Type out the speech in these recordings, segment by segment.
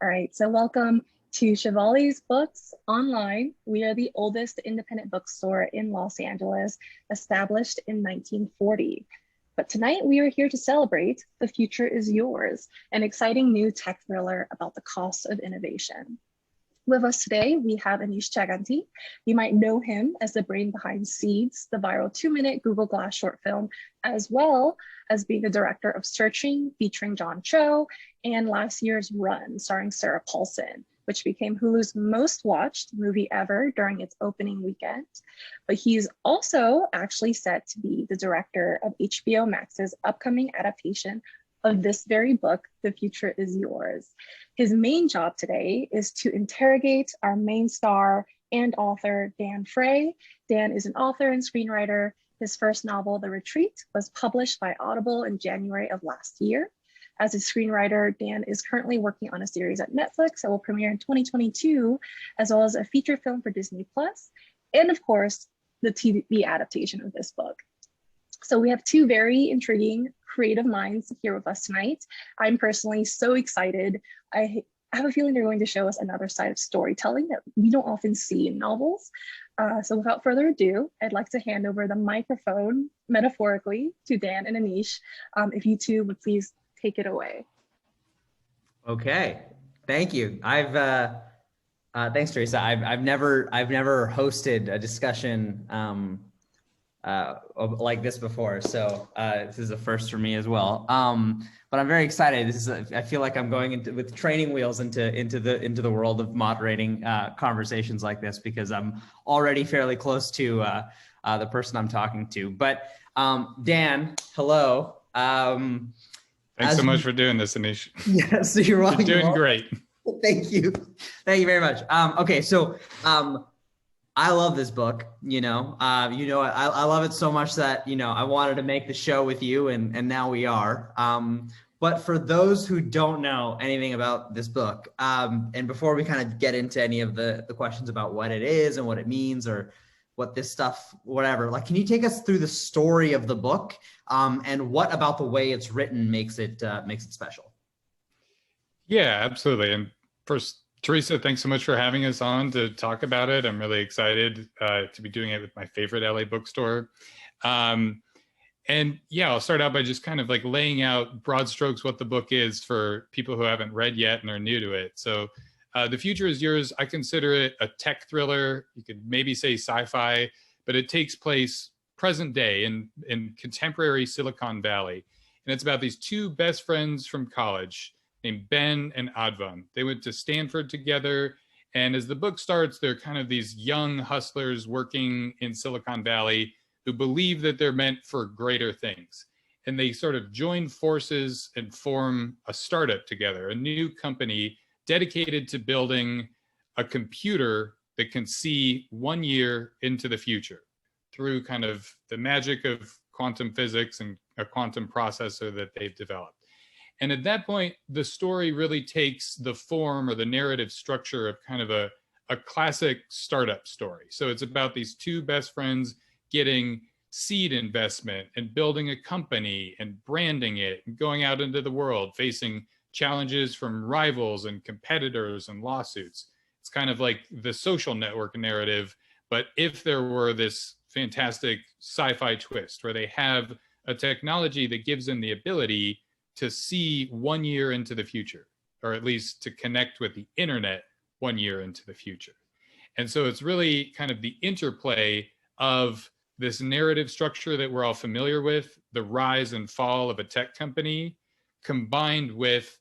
All right, so welcome to Chevalier's Books Online. We are the oldest independent bookstore in Los Angeles, established in 1940. But tonight we are here to celebrate The Future is Yours, an exciting new tech thriller about the cost of innovation. With us today, we have Aneesh Chaganty. You might know him as the brain behind Seeds, the viral 2-minute Google Glass short film, as well as being the director of Searching, featuring John Cho, and last year's Run, starring Sarah Paulson, which became Hulu's most watched movie ever during its opening weekend. But he's also actually set to be the director of HBO Max's upcoming adaptation of this very book, The Future is Yours. His main job today is to interrogate our main star and author, Dan Frey. Dan is an author and screenwriter. His first novel, The Retreat, was published by Audible in January of last year. As a screenwriter, Dan is currently working on a series at Netflix that will premiere in 2022, as well as a feature film for Disney+, and of course, the TV adaptation of this book. So we have two very intriguing creative minds here with us tonight. I'm personally so excited. I have a feeling they're going to show us another side of storytelling that we don't often see in novels. So without further ado, I'd like to hand over the microphone, metaphorically, to Dan and Aneesh. If you two would please take it away. Okay, thank you. Thanks, Teresa. I've never hosted a discussion like this before, so this is a first for me as well. But I'm very excited. I feel like I'm going with training wheels into the world of moderating conversations like this, because I'm already fairly close to the person I'm talking to. But Dan, hello. Thanks so much for doing this, Aneesh. Yes, you're welcome. You're doing great. Thank you very much. Okay, so I love this book. I love it so much that I wanted to make the show with you, and now we are. But for those who don't know anything about this book, and before we kind of get into any of the questions about what it is and what it means, or what this stuff, whatever, like, can you take us through the story of the book, and what about the way it's written makes it special? Yeah, absolutely. And first, Teresa, thanks so much for having us on to talk about it. I'm really excited to be doing it with my favorite LA bookstore. And yeah, I'll start out by just kind of like laying out broad strokes what the book is for people who haven't read yet and are new to it. So The Future is Yours, I consider it a tech thriller. You could maybe say sci-fi, but it takes place present day in contemporary Silicon Valley. And it's about these two best friends from college named Ben and Advan. They went to Stanford together. And as the book starts, they're kind of these young hustlers working in Silicon Valley who believe that they're meant for greater things. And they sort of join forces and form a startup together, a new company dedicated to building a computer that can see 1 year into the future through kind of the magic of quantum physics and a quantum processor that they've developed. And at that point, the story really takes the form or the narrative structure of kind of a classic startup story. So it's about these two best friends getting seed investment and building a company and branding it and going out into the world, facing challenges from rivals and competitors and lawsuits. It's kind of like the Social Network narrative, but if there were this fantastic sci-fi twist where they have a technology that gives them the ability to see 1 year into the future, or at least to connect with the internet 1 year into the future. And so it's really kind of the interplay of this narrative structure that we're all familiar with, the rise and fall of a tech company, combined with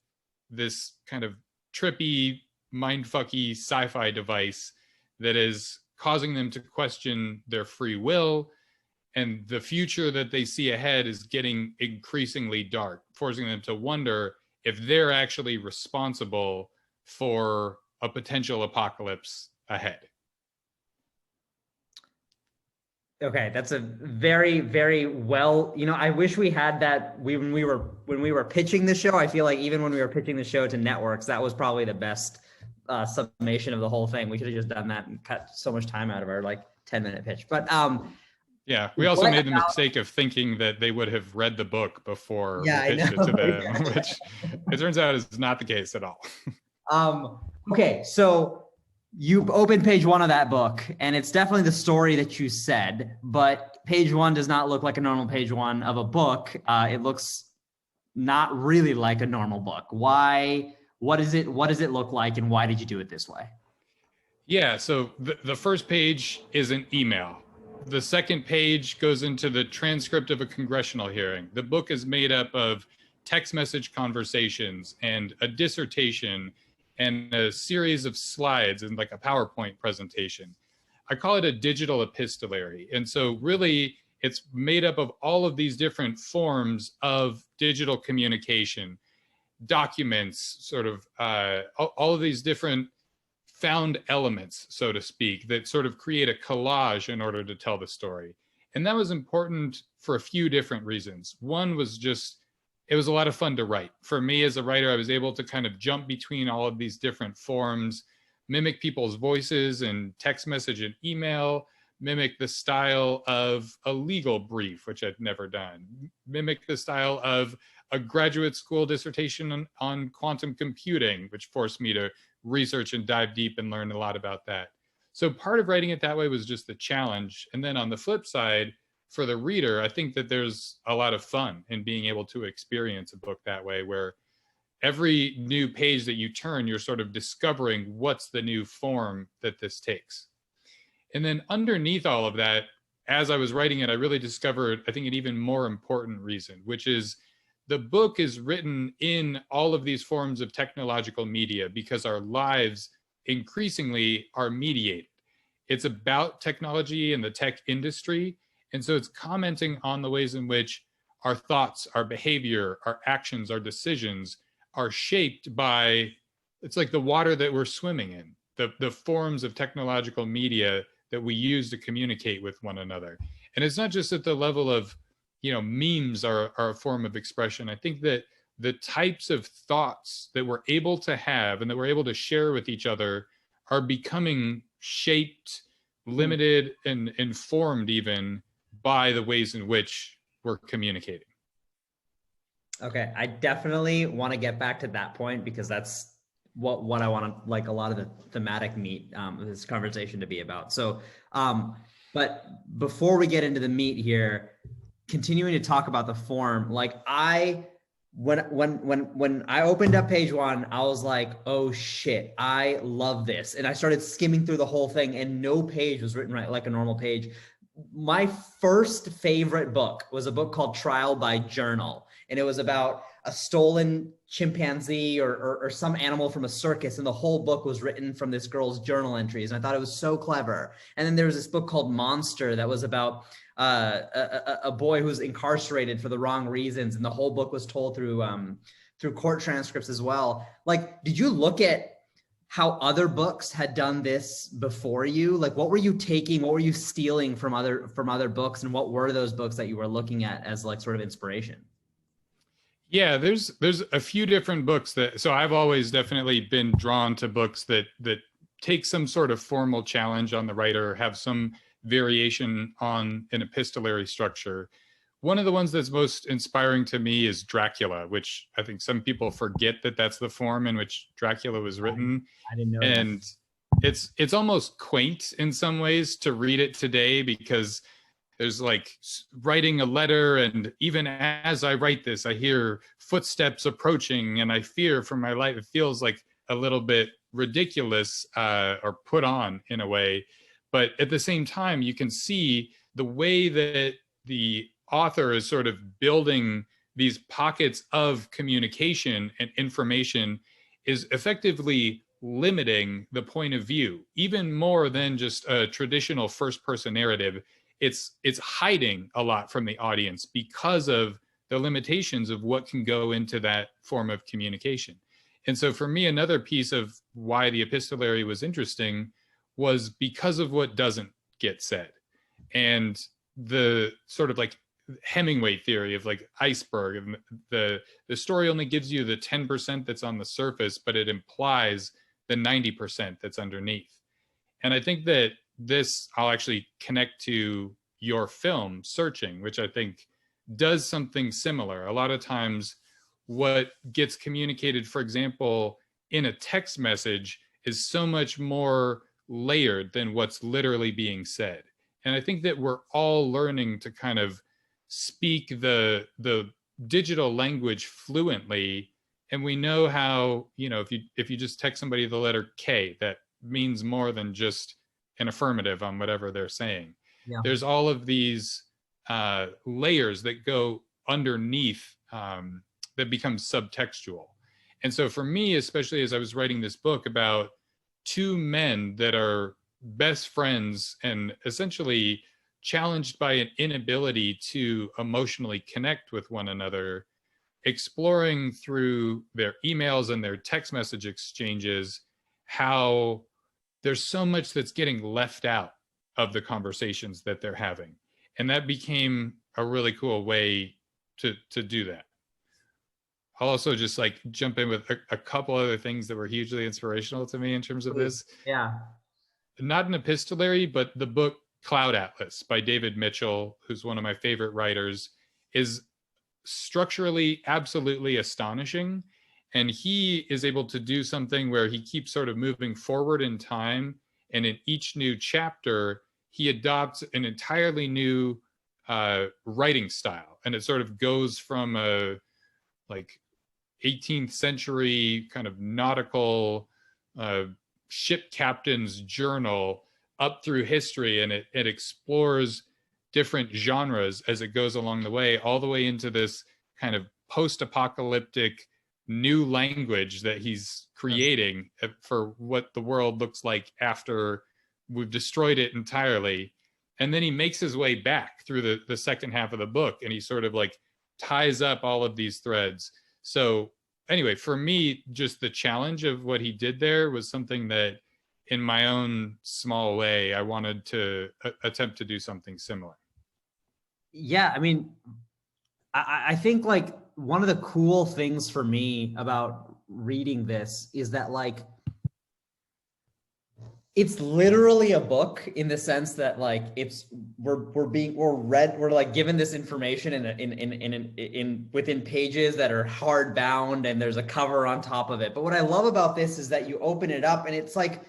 this kind of trippy, mindfucky sci-fi device that is causing them to question their free will. And the future that they see ahead is getting increasingly dark, forcing them to wonder if they're actually responsible for a potential apocalypse ahead. Okay, that's a very, very well, I wish we had that when we were pitching the show. I feel like even when we were pitching the show to networks, that was probably the best summation of the whole thing. We should have just done that and cut so much time out of our 10-minute pitch. But yeah, we also made the mistake of thinking that they would have read the book before we pitched it to them, which it turns out is not the case at all. Okay, so you open page one of that book, and it's definitely the story that you said, but page one does not look like a normal page one of a book. It looks not really like a normal book. Why? What is it? What does it look like, and why did you do it this way? Yeah, so the first page is an email. The second page goes into the transcript of a congressional hearing. The book is made up of text message conversations and a dissertation and a series of slides and like a PowerPoint presentation. I call it a digital epistolary. And so really it's made up of all of these different forms of digital communication, documents, sort of all of these different found elements, so to speak, that sort of create a collage in order to tell the story. And that was important for a few different reasons. One was just, it was a lot of fun to write. For me as a writer, I was able to kind of jump between all of these different forms, mimic people's voices and text message and email, mimic the style of a legal brief, which I'd never done, mimic the style of a graduate school dissertation on quantum computing, which forced me to research and dive deep and learn a lot about that. So part of writing it that way was just the challenge. And then on the flip side, for the reader, I think that there's a lot of fun in being able to experience a book that way, where every new page that you turn, you're sort of discovering what's the new form that this takes. And then underneath all of that, as I was writing it, I really discovered, I think, an even more important reason, which is the book is written in all of these forms of technological media because our lives increasingly are mediated. It's about technology and the tech industry. And so it's commenting on the ways in which our thoughts, our behavior, our actions, our decisions are shaped by, it's like the water that we're swimming in, the forms of technological media that we use to communicate with one another. And it's not just at the level of, memes are a form of expression. I think that the types of thoughts that we're able to have and that we're able to share with each other are becoming shaped, limited, and informed even by the ways in which we're communicating. Okay, I definitely want to get back to that point because that's what I want to, like, a lot of the thematic meat of this conversation to be about. So, but before we get into the meat here, continuing to talk about the form, like when I opened up page one, I was like, oh shit, I love this. And I started skimming through the whole thing and no page was written right like a normal page. My first favorite book was a book called Trial by Journal. And it was about a stolen chimpanzee or some animal from a circus. And the whole book was written from this girl's journal entries. And I thought it was so clever. And then there was this book called Monster that was about a boy who's incarcerated for the wrong reasons. And the whole book was told through court transcripts as well. Like, did you look at how other books had done this before you? Like, what were you taking? What were you stealing from other books? And what were those books that you were looking at as like sort of inspiration? Yeah, there's a few different books so I've always definitely been drawn to books that take some sort of formal challenge on the writer, or have some variation on an epistolary structure. One of the ones that's most inspiring to me is Dracula, which I think some people forget that that's the form in which Dracula was written. I didn't know and that. It's almost quaint in some ways to read it today, because there's like writing a letter, and even as I write this, I hear footsteps approaching and I fear for my life. It feels like a little bit ridiculous or put on in a way. But at the same time, you can see the way that the author is sort of building these pockets of communication and information is effectively limiting the point of view, even more than just a traditional first-person narrative. It's hiding a lot from the audience because of the limitations of what can go into that form of communication. And so for me, another piece of why the epistolary was interesting was because of what doesn't get said. And the sort of like Hemingway theory of like iceberg, and the story only gives you the 10% that's on the surface, but it implies the 90% that's underneath. And I think that this, I'll actually connect to your film, Searching, which I think does something similar. A lot of times what gets communicated, for example, in a text message is so much more layered than what's literally being said. And I think that we're all learning to kind of speak the digital language fluently. And we know how, you know, if you just text somebody the letter K, that means more than just an affirmative on whatever they're saying. Yeah. There's all of these layers that go underneath that become subtextual. And so for me, especially as I was writing this book about two men that are best friends and essentially challenged by an inability to emotionally connect with one another, exploring through their emails and their text message exchanges how there's so much that's getting left out of the conversations that they're having. And that became a really cool way to do that. I'll also just like jump in with a couple other things that were hugely inspirational to me in terms of this. Yeah. Not an epistolary, but the book Cloud Atlas by David Mitchell, who's one of my favorite writers, is structurally absolutely astonishing. And he is able to do something where he keeps sort of moving forward in time. And in each new chapter, he adopts an entirely new writing style. And it sort of goes from a like 18th century kind of nautical ship captain's journal up through history, and it explores different genres as it goes along the way, all the way into this kind of post-apocalyptic new language that he's creating for what the world looks like after we've destroyed it entirely. And then he makes his way back through the second half of the book, and he sort of like ties up all of these threads. So anyway, for me, just the challenge of what he did there was something that in my own small way, I wanted to attempt to do something similar. Yeah, I mean, I think like one of the cool things for me about reading this is that like it's literally a book in the sense that like we're like given this information in within pages that are hard bound, and there's a cover on top of it. But what I love about this is that you open it up and it's like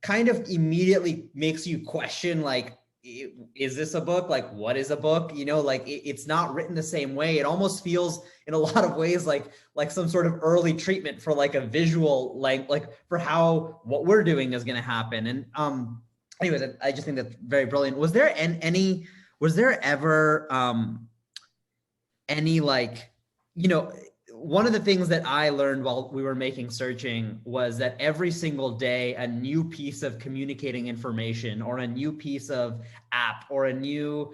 kind of immediately makes you question like, is this a book? Like, what is a book? You know, like it's not written the same way. It almost feels in a lot of ways like some sort of early treatment for like a visual, like for how what we're doing is going to happen. And anyways, I just think that's very brilliant. Was there ever any like, you know, one of the things that I learned while we were making Searching was that every single day, a new piece of communicating information or a new piece of app or a new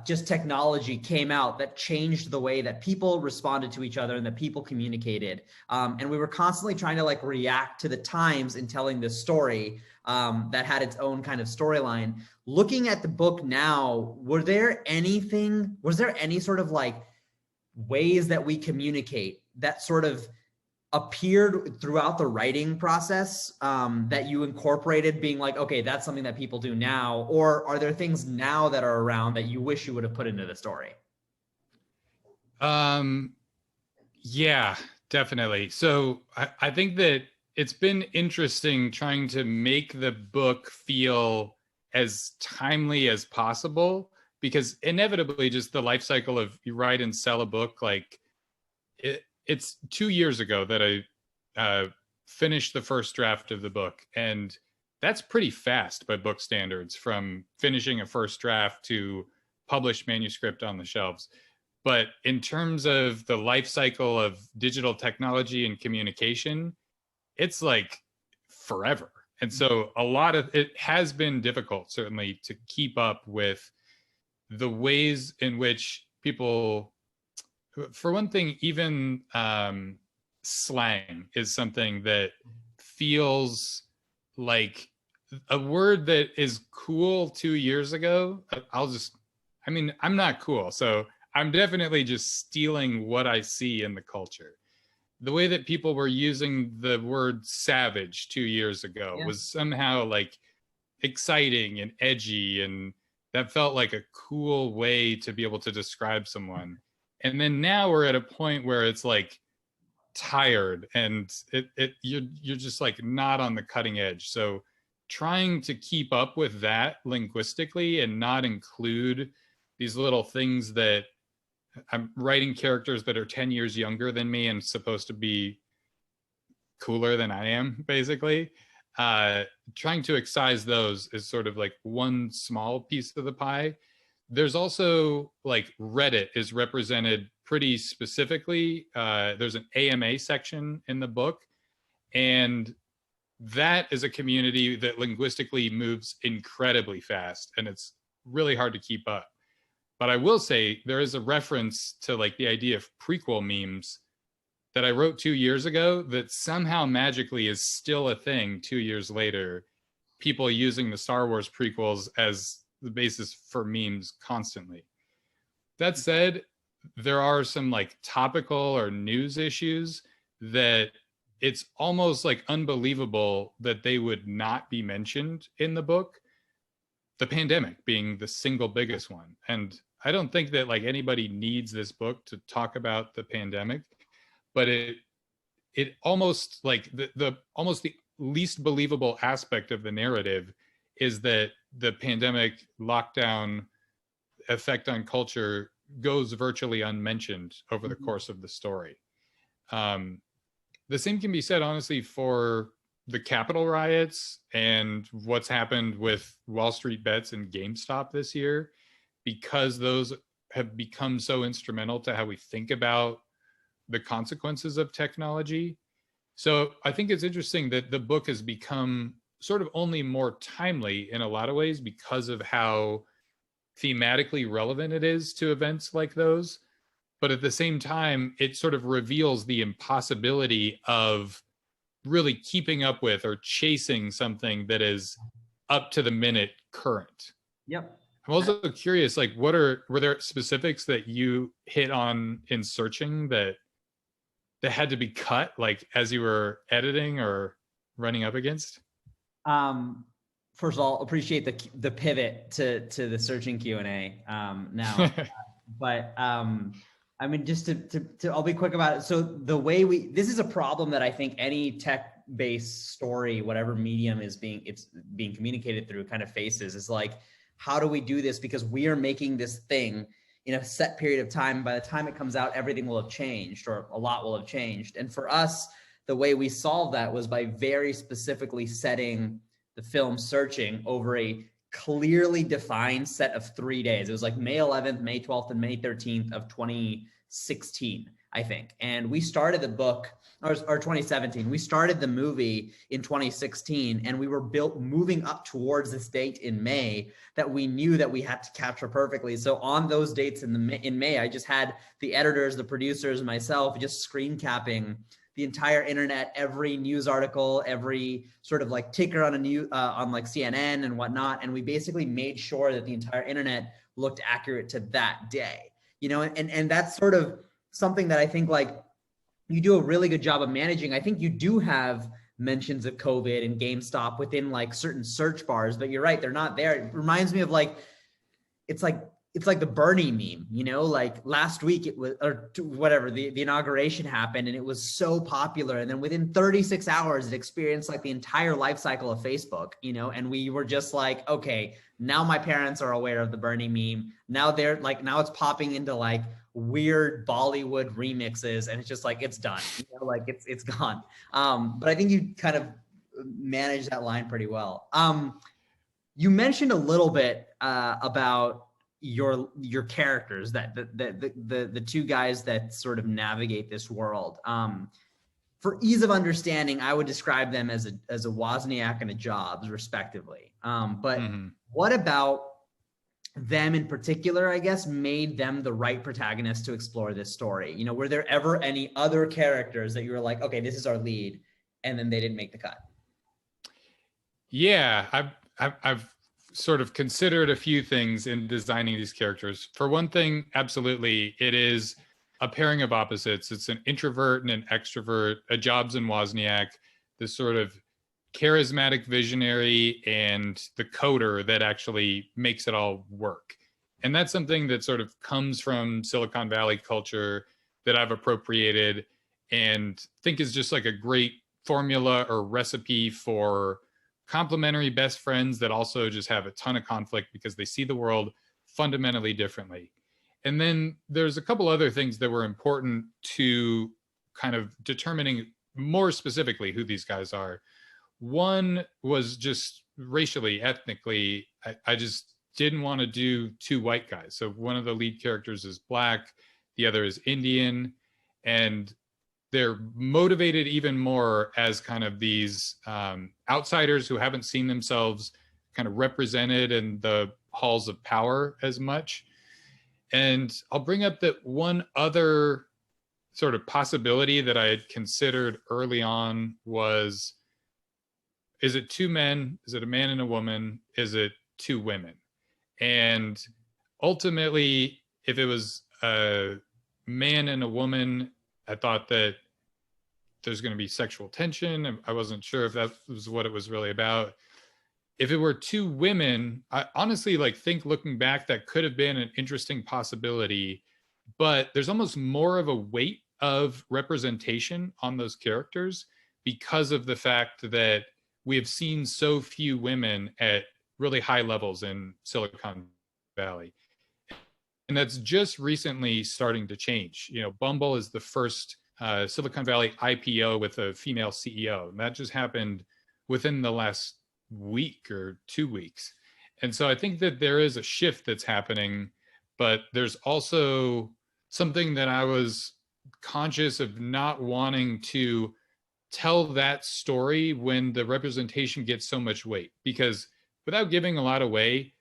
just technology came out that changed the way that people responded to each other and that people communicated. And we were constantly trying to like react to the times in telling this story that had its own kind of storyline. Looking at the book now, was there any sort of like ways that we communicate that sort of appeared throughout the writing process that you incorporated, being like, okay, that's something that people do now? Or are there things now that are around that you wish you would have put into the story? Yeah, definitely. So I think that it's been interesting trying to make the book feel as timely as possible, because inevitably just the life cycle of you write and sell a book, like it's 2 years ago that I finished the first draft of the book. And that's pretty fast by book standards, from finishing a first draft to published manuscript on the shelves. But in terms of the life cycle of digital technology and communication, it's like forever. And so a lot of it has been difficult, certainly, to keep up with the ways in which people, for one thing, even slang is something that feels like a word that is cool 2 years ago. I'm not cool, so I'm definitely just stealing what I see in the culture. The way that people were using the word savage 2 years ago was somehow like exciting and edgy, and that felt like a cool way to be able to describe someone. And then now we're at a point where it's like tired, and you're just like not on the cutting edge. So trying to keep up with that linguistically and not include these little things that I'm writing characters that are 10 years younger than me and supposed to be cooler than I am, basically. Trying to excise those is sort of like one small piece of the pie. There's also like Reddit is represented pretty specifically. There's an AMA section in the book, and that is a community that linguistically moves incredibly fast, and it's really hard to keep up. But I will say there is a reference to like the idea of prequel memes that I wrote 2 years ago that somehow magically is still a thing 2 years later. People using the Star Wars prequels as the basis for memes constantly. That said, there are some like topical or news issues that it's almost like unbelievable that they would not be mentioned in the book. The pandemic being the single biggest one. And I don't think that like anybody needs this book to talk about the pandemic, but it almost like the almost the least believable aspect of the narrative is that the pandemic lockdown effect on culture goes virtually unmentioned over the course of the story. The same can be said, honestly, for the Capitol riots and what's happened with Wall Street bets and GameStop this year, because those have become so instrumental to how we think about the consequences of technology. So I think it's interesting that the book has become sort of only more timely in a lot of ways because of how thematically relevant it is to events like those. But at the same time, it sort of reveals the impossibility of really keeping up with or chasing something that is up to the minute current. Yep. I'm also curious, like, were there specifics that you hit on in searching that had to be cut, like as you were editing or running up against? First of all, appreciate the pivot to the searching Q&A now. But I mean, just to I'll be quick about it. So the way this is a problem that I think any tech-based story, whatever medium it's being communicated through, kind of faces, is like, how do we do this? Because we are making this thing in a set period of time. By the time it comes out, everything will have changed, or a lot will have changed. And for us, the way we solved that was by very specifically setting the film Searching over a clearly defined set of 3 days. It was like May 11th, May 12th, and May 13th of 2016, I think. And we started the book, or 2017. We started the movie in 2016, and we were moving up towards this date in May that we knew that we had to capture perfectly. So on those dates in May, I just had the editors, the producers, and myself just screen capping the entire internet, every news article, every sort of like ticker on on like CNN and whatnot. And we basically made sure that the entire internet looked accurate to that day, you know, and that's sort of something that I think like you do a really good job of managing. I think you do have mentions of COVID and GameStop within like certain search bars, but you're right, they're not there. It reminds me of like, it's like the Bernie meme, you know, like last week it was, or whatever, the inauguration happened and it was so popular. And then within 36 hours, it experienced like the entire life cycle of Facebook, you know, and we were just like, okay, now my parents are aware of the Bernie meme. Now now it's popping into like weird Bollywood remixes and it's just like, it's done, you know, like it's gone. But I think you kind of manage that line pretty well. You mentioned a little bit about your characters, that the two guys that sort of navigate this world. For ease of understanding, I would describe them as a Wozniak and a Jobs, respectively. But what about them in particular, I guess, made them the right protagonist to explore this story? You know, were there ever any other characters that you were like, okay, this is our lead, and then they didn't make the cut? Yeah, I've sort of considered a few things in designing these characters. For one thing, absolutely, it is a pairing of opposites. It's an introvert and an extrovert, a Jobs and Wozniak, this sort of charismatic visionary and the coder that actually makes it all work. And that's something that sort of comes from Silicon Valley culture that I've appropriated. and think is just like a great formula or recipe for complementary best friends that also just have a ton of conflict because they see the world fundamentally differently. And then there's a couple other things that were important to kind of determining more specifically who these guys are. One was just racially, ethnically, I just didn't want to do two white guys. So one of the lead characters is Black, the other is Indian, and they're motivated even more as kind of these outsiders who haven't seen themselves kind of represented in the halls of power as much. And I'll bring up that one other sort of possibility that I had considered early on was, is it two men? Is it a man and a woman? Is it two women? And ultimately, if it was a man and a woman, I thought that there's going to be sexual tension. I wasn't sure if that was what it was really about. If it were two women, I honestly think looking back, that could have been an interesting possibility, but there's almost more of a weight of representation on those characters because of the fact that we have seen so few women at really high levels in Silicon Valley. And that's just recently starting to change. Bumble is the first Silicon Valley IPO with a female CEO. And that just happened within the last week or 2 weeks. And so I think that there is a shift that's happening, but there's also something that I was conscious of not wanting to tell that story when the representation gets so much weight, because without giving a lot away,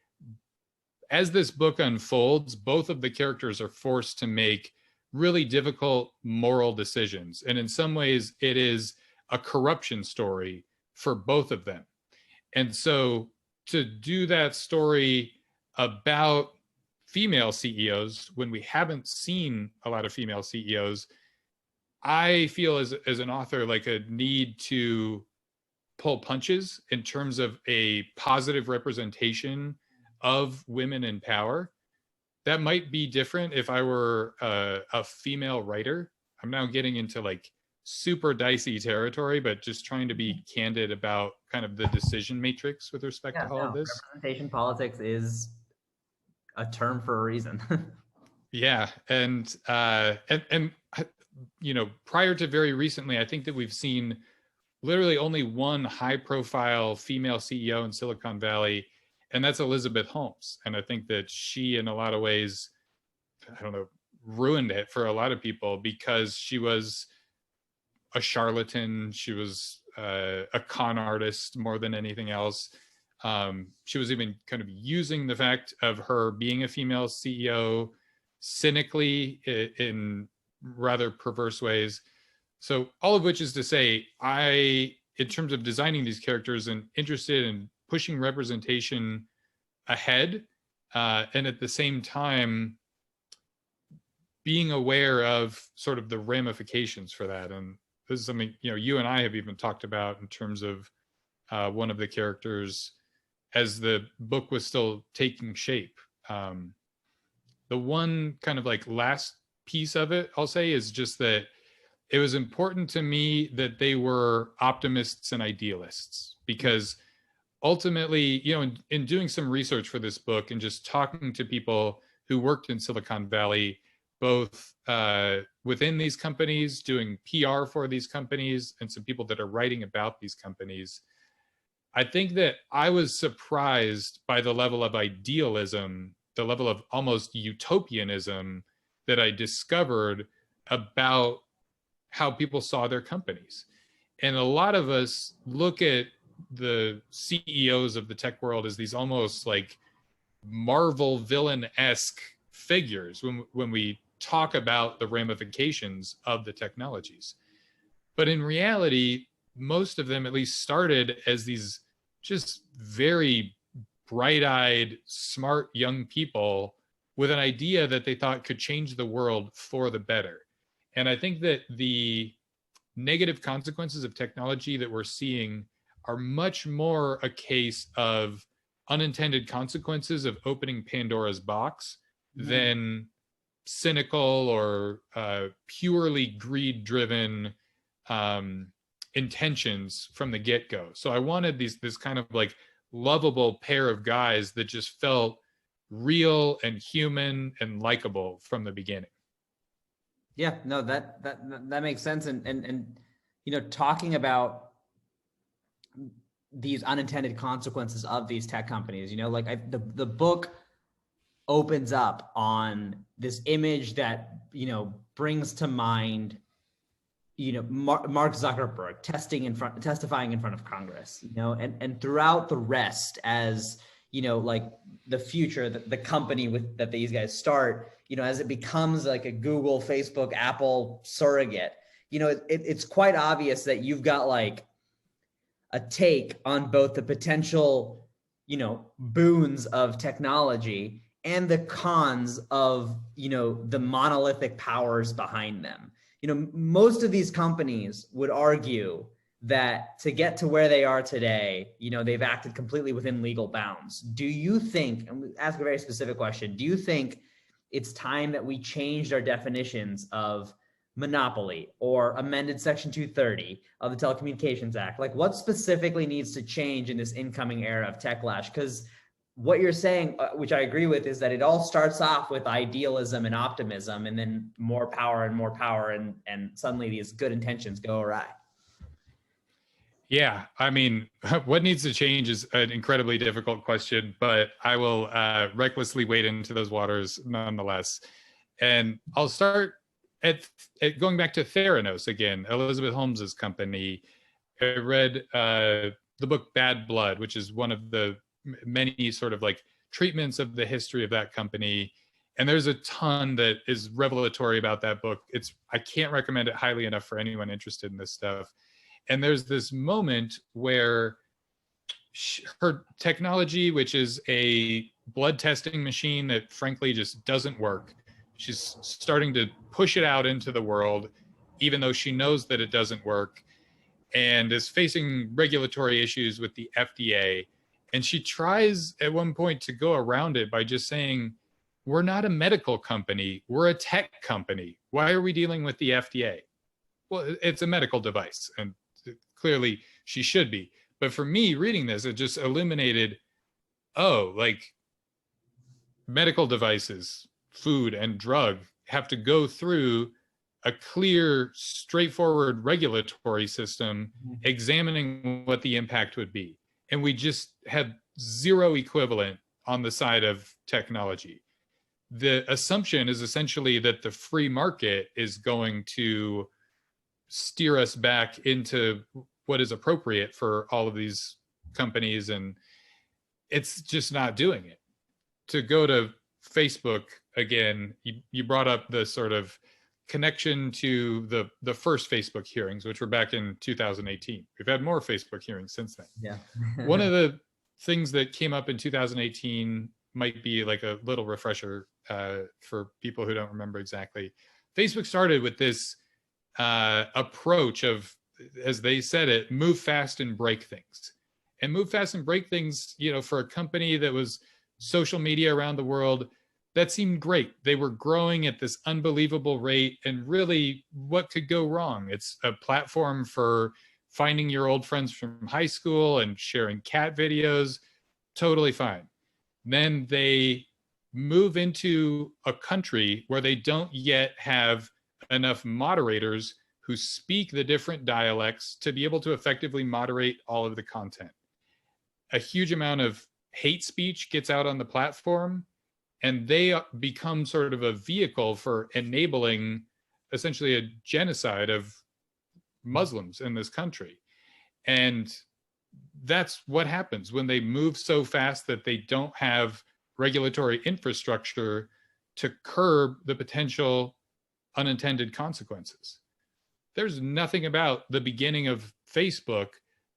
as this book unfolds, both of the characters are forced to make really difficult moral decisions. And in some ways, it is a corruption story for both of them. And so to do that story about female CEOs when we haven't seen a lot of female CEOs, I feel as an author like a need to pull punches in terms of a positive representation of women in power. That might be different if I were a female writer. I'm now getting into super dicey territory, but just trying to be candid about kind of the decision matrix with respect to all of this. Representation politics is a term for a reason. Yeah, and prior to very recently, I think that we've seen literally only one high-profile female CEO in Silicon Valley, and that's Elizabeth Holmes. And I think that she, in a lot of ways, ruined it for a lot of people because she was a charlatan. She was a con artist more than anything else. She was even kind of using the fact of her being a female CEO cynically in rather perverse ways. So all of which is to say, in terms of designing these characters and interested in pushing representation ahead, and at the same time being aware of sort of the ramifications for that. And this is something, you and I have even talked about in terms of one of the characters as the book was still taking shape. The one kind of last piece of it, I'll say, is just that it was important to me that they were optimists and idealists, because ultimately, in doing some research for this book and just talking to people who worked in Silicon Valley, both within these companies, doing PR for these companies, and some people that are writing about these companies, I think that I was surprised by the level of idealism, the level of almost utopianism that I discovered about how people saw their companies. And a lot of us look at the CEOs of the tech world as these almost Marvel villain-esque figures when we talk about the ramifications of the technologies. But in reality, most of them at least started as these just very bright-eyed, smart young people with an idea that they thought could change the world for the better. And I think that the negative consequences of technology that we're seeing are much more a case of unintended consequences of opening Pandora's box than cynical or purely greed-driven intentions from the get-go. So I wanted this kind of like lovable pair of guys that just felt real and human and likable from the beginning. Yeah, no, that makes sense. And you know, talking about these unintended consequences of these tech companies, you know, like the book opens up on this image that, you know, brings to mind, you know, Mark Zuckerberg testifying in front of Congress, you know, and throughout the rest, as you know, like the future, the company that these guys start, you know, as it becomes like a Google, Facebook, Apple surrogate, you know, it's quite obvious that you've got like a take on both the potential, you know, boons of technology and the cons of, you know, the monolithic powers behind them. You know, most of these companies would argue that to get to where they are today, you know, they've acted completely within legal bounds. Do you think, and we ask a very specific question, do you think it's time that we changed our definitions of monopoly or amended Section 230 of the Telecommunications Act? Like, what specifically needs to change in this incoming era of techlash? Because what you're saying, which I agree with, is that it all starts off with idealism and optimism, and then more power, and suddenly these good intentions go awry. Yeah, I mean, what needs to change is an incredibly difficult question, but I will recklessly wade into those waters nonetheless. And I'll start at going back to Theranos again, Elizabeth Holmes's company. I read the book Bad Blood, which is one of the many sort of like treatments of the history of that company. And there's a ton that is revelatory about that book. I can't recommend it highly enough for anyone interested in this stuff. And there's this moment where her technology, which is a blood testing machine that frankly just doesn't work, she's starting to push it out into the world, even though she knows that it doesn't work, and is facing regulatory issues with the FDA. And she tries at one point to go around it by just saying, we're not a medical company, we're a tech company. Why are we dealing with the FDA? Well, it's a medical device, and clearly she should be. But for me, reading this, it just illuminated, oh, like medical devices, food and drug have to go through a clear, straightforward regulatory system examining what the impact would be. And we just had zero equivalent on the side of technology. The assumption is essentially that the free market is going to steer us back into what is appropriate for all of these companies, and it's just not doing it. To go to Facebook again, you brought up the sort of connection to the first Facebook hearings, which were back in 2018. We've had more Facebook hearings since then. Yeah. One of the things that came up in 2018 might be like a little refresher for people who don't remember exactly. Facebook started with this approach of, as they said it, move fast and break things. And move fast and break things, you know, for a company that was social media around the world, that seemed great. They were growing at this unbelievable rate, and really, what could go wrong? It's a platform for finding your old friends from high school and sharing cat videos, totally fine. Then they move into a country where they don't yet have enough moderators who speak the different dialects to be able to effectively moderate all of the content. A huge amount of hate speech gets out on the platform, and they become sort of a vehicle for enabling essentially a genocide of Muslims in this country. And that's what happens when they move so fast that they don't have regulatory infrastructure to curb the potential unintended consequences. There's nothing about the beginning of Facebook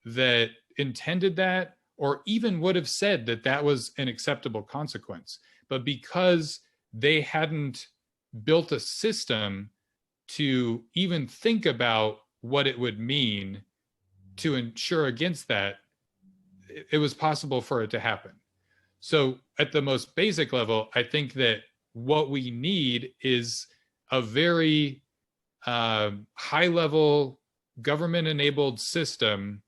that intended that, or even would have said that that was an acceptable consequence. But because they hadn't built a system to even think about what it would mean to ensure against that, it was possible for it to happen. So at the most basic level, I think that what we need is a very high level government enabled system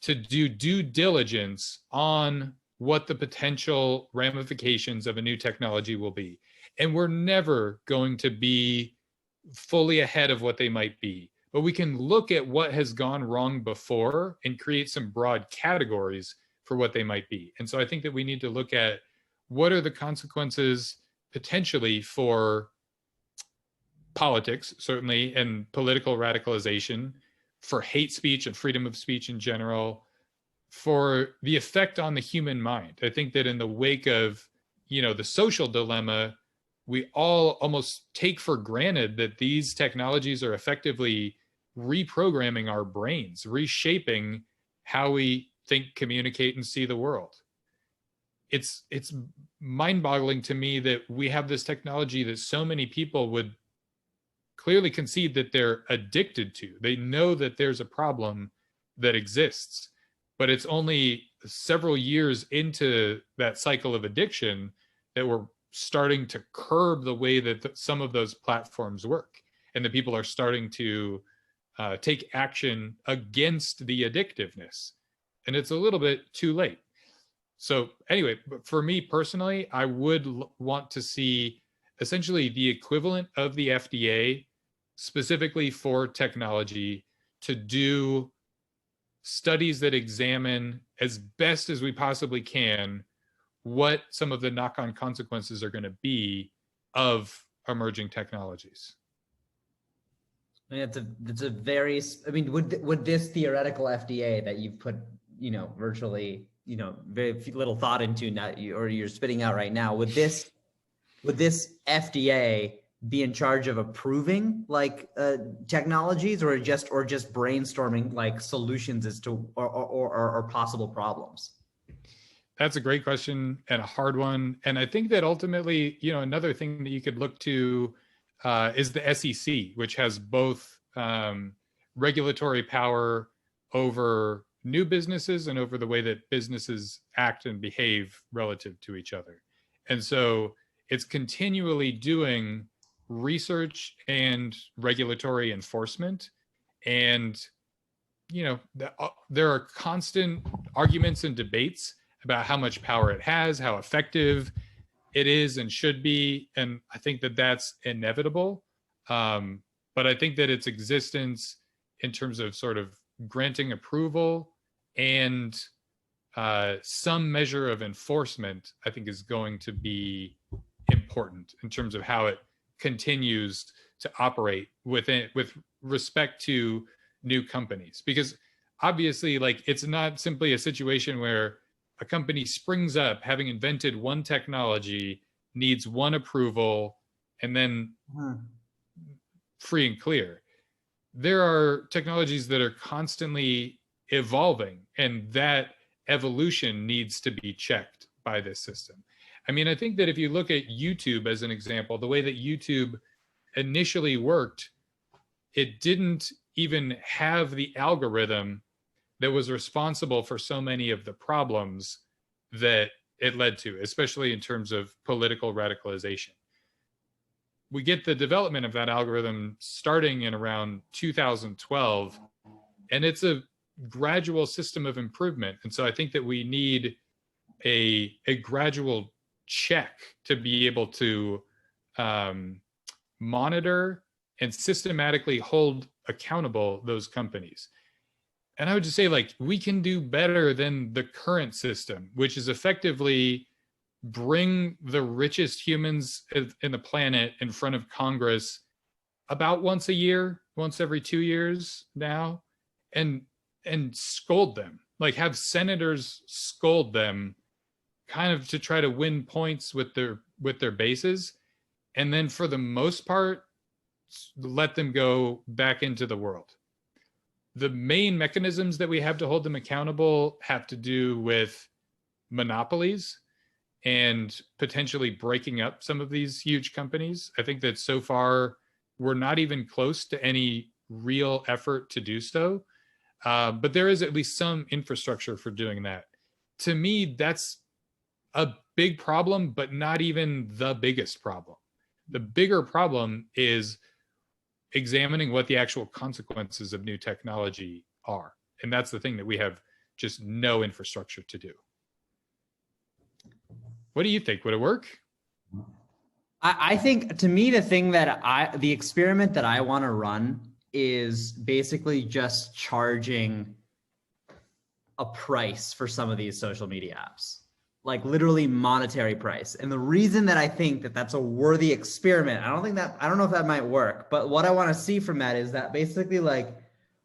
to do due diligence on what the potential ramifications of a new technology will be. And we're never going to be fully ahead of what they might be. But we can look at what has gone wrong before and create some broad categories for what they might be. And so I think that we need to look at what are the consequences potentially for politics, certainly, and political radicalization, for hate speech and freedom of speech in general, for the effect on the human mind. I think that in the wake of, the social dilemma, we all almost take for granted that these technologies are effectively reprogramming our brains, reshaping how we think, communicate, and see the world. It's mind-boggling to me that we have this technology that so many people would clearly concede that they're addicted to. They know that there's a problem that exists, but it's only several years into that cycle of addiction that we're starting to curb the way that some of those platforms work, and that people are starting to take action against the addictiveness. And it's a little bit too late. So anyway, for me personally, I would want to see essentially the equivalent of the FDA specifically for technology to do studies that examine as best as we possibly can what some of the knock-on consequences are going to be of emerging technologies. I mean, it's a very, I mean, would this theoretical FDA that you've put, virtually, very little thought into now, or you're spitting out right now, would this FDA be in charge of approving technologies, or just brainstorming solutions as to or possible problems? That's a great question and a hard one. And I think that ultimately, another thing that you could look to is the SEC, which has both regulatory power over new businesses and over the way that businesses act and behave relative to each other. And so it's continually doing research and regulatory enforcement. And, there are constant arguments and debates about how much power it has, how effective it is and should be. And I think that that's inevitable. But I think that its existence in terms of sort of granting approval and some measure of enforcement, I think is going to be important in terms of how it continues to operate with respect to new companies. Because obviously, it's not simply a situation where a company springs up having invented one technology, needs one approval, and then free and clear. There are technologies that are constantly evolving, and that evolution needs to be checked by this system. I mean, I think that if you look at YouTube as an example, the way that YouTube initially worked, it didn't even have the algorithm that was responsible for so many of the problems that it led to, especially in terms of political radicalization. We get the development of that algorithm starting in around 2012, and it's a gradual system of improvement. And so I think that we need a gradual check to be able to monitor and systematically hold accountable those companies. And I would just say, we can do better than the current system, which is effectively bring the richest humans in the planet in front of Congress about once a year, once every 2 years now, and scold them, have senators scold them, kind of to try to win points with their bases, and then for the most part, let them go back into the world. The main mechanisms that we have to hold them accountable have to do with monopolies and potentially breaking up some of these huge companies. I think that so far we're not even close to any real effort to do so. But there is at least some infrastructure for doing that. To me, that's a big problem, but not even the biggest problem. The bigger problem is examining what the actual consequences of new technology are. And that's the thing that we have just no infrastructure to do. What do you think? Would it work? I think, to me, the experiment that I want to run is basically just charging a price for some of these social media apps, like literally monetary price. And the reason that I think that that's a worthy experiment, I don't know if that might work, but what I want to see from that is that basically, like,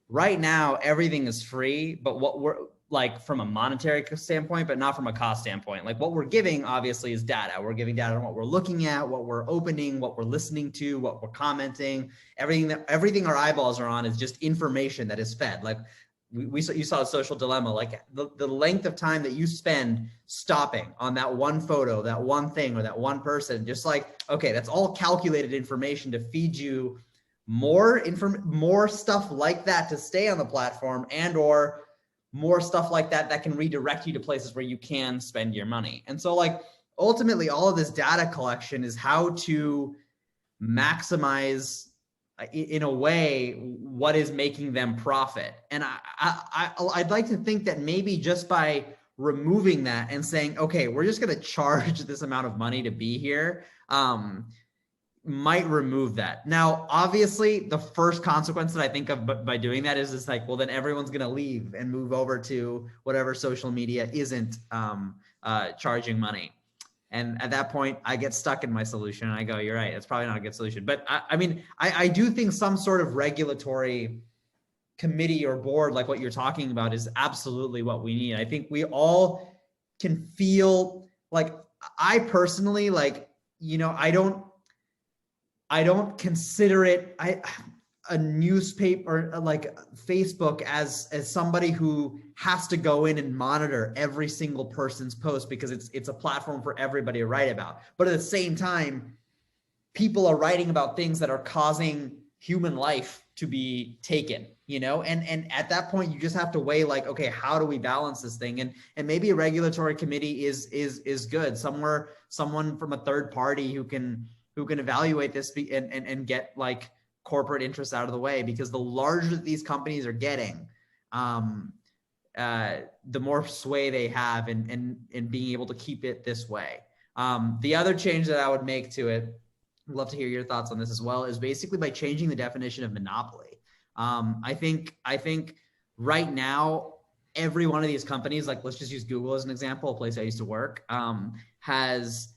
right now everything is free, but what we're like from a monetary standpoint, but not from a cost standpoint. Like, what we're giving obviously is data. We're giving data on what we're looking at, what we're opening, what we're listening to, what we're commenting. Everything our eyeballs are on is just information that is fed. Like, you saw a Social Dilemma, like the length of time that you spend stopping on that one photo, that one thing, or that one person, just like, okay, that's all calculated information to feed you more stuff like that to stay on the platform, and or more stuff like that that can redirect you to places where you can spend your money. And so, like, ultimately all of this data collection is how to maximize, in a way, what is making them profit. And I'd like to think that maybe just by removing that and saying, okay, we're just going to charge this amount of money to be here, might remove that. Now, obviously, the first consequence that I think of by doing that is like, well, then everyone's going to leave and move over to whatever social media isn't charging money. And at that point, I get stuck in my solution and I go, you're right, it's probably not a good solution. But I do think some sort of regulatory committee or board, like what you're talking about, is absolutely what we need. I think we all can feel like, I personally, like, I don't consider it a newspaper, like Facebook, as somebody who has to go in and monitor every single person's post, because it's a platform for everybody to write about. But at the same time, people are writing about things that are causing human life to be taken, and at that point you just have to weigh, like, okay, how do we balance this thing? And maybe a regulatory committee is good, someone from a third party who can evaluate this and get, like, corporate interests out of the way, because the larger these companies are getting, the more sway they have in being able to keep it this way. The other change that I would make to it, I'd love to hear your thoughts on this as well, is basically by changing the definition of monopoly. I think right now, every one of these companies, like, let's just use Google as an example, a place I used to work, has,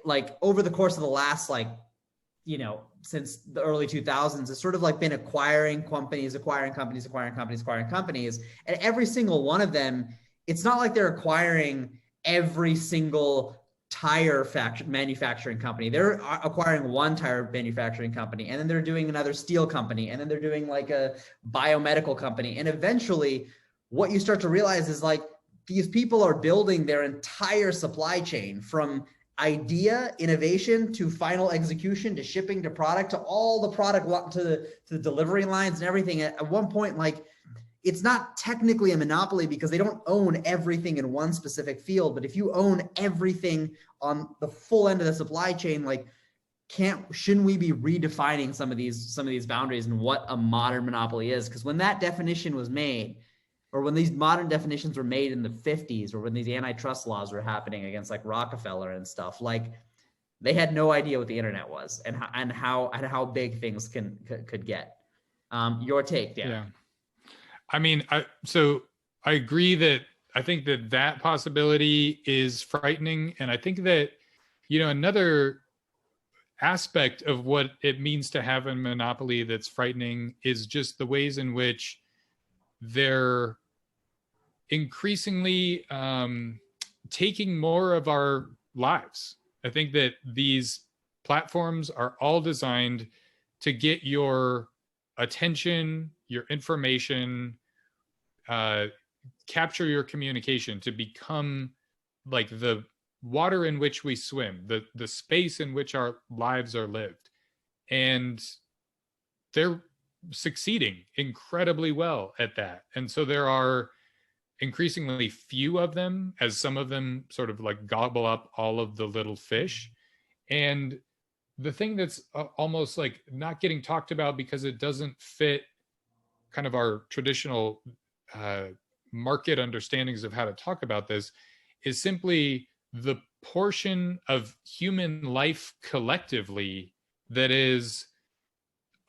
like, over the course of the last, like, since the early 2000s, it's sort of like been acquiring companies. And every single one of them, it's not like they're acquiring every single tire manufacturing company. They're acquiring one tire manufacturing company, and then they're doing another steel company, and then they're doing, like, a biomedical company. And eventually what you start to realize is, like, these people are building their entire supply chain, from idea, innovation, to final execution, to shipping, to product, to all the product, to the delivery lines and everything. At one point, like, it's not technically a monopoly because they don't own everything in one specific field. But if you own everything on the full end of the supply chain, like, shouldn't we be redefining some of these boundaries and what a modern monopoly is? Because when that definition was made, or when these modern definitions were made in the 50s, or when these antitrust laws were happening against, like, Rockefeller and stuff, like, they had no idea what the internet was and how big things could get. Your take, Dan? Yeah, I mean, so I agree that I think that possibility is frightening, and I think that, another aspect of what it means to have a monopoly that's frightening is just the ways in which they're increasingly taking more of our lives. I think that these platforms are all designed to get your attention, your information, capture your communication, to become like the water in which we swim, the space in which our lives are lived. And they're succeeding incredibly well at that. And so there are increasingly few of them, as some of them sort of like gobble up all of the little fish. And the thing that's almost like not getting talked about because it doesn't fit kind of our traditional market understandings of how to talk about this is simply the portion of human life collectively that is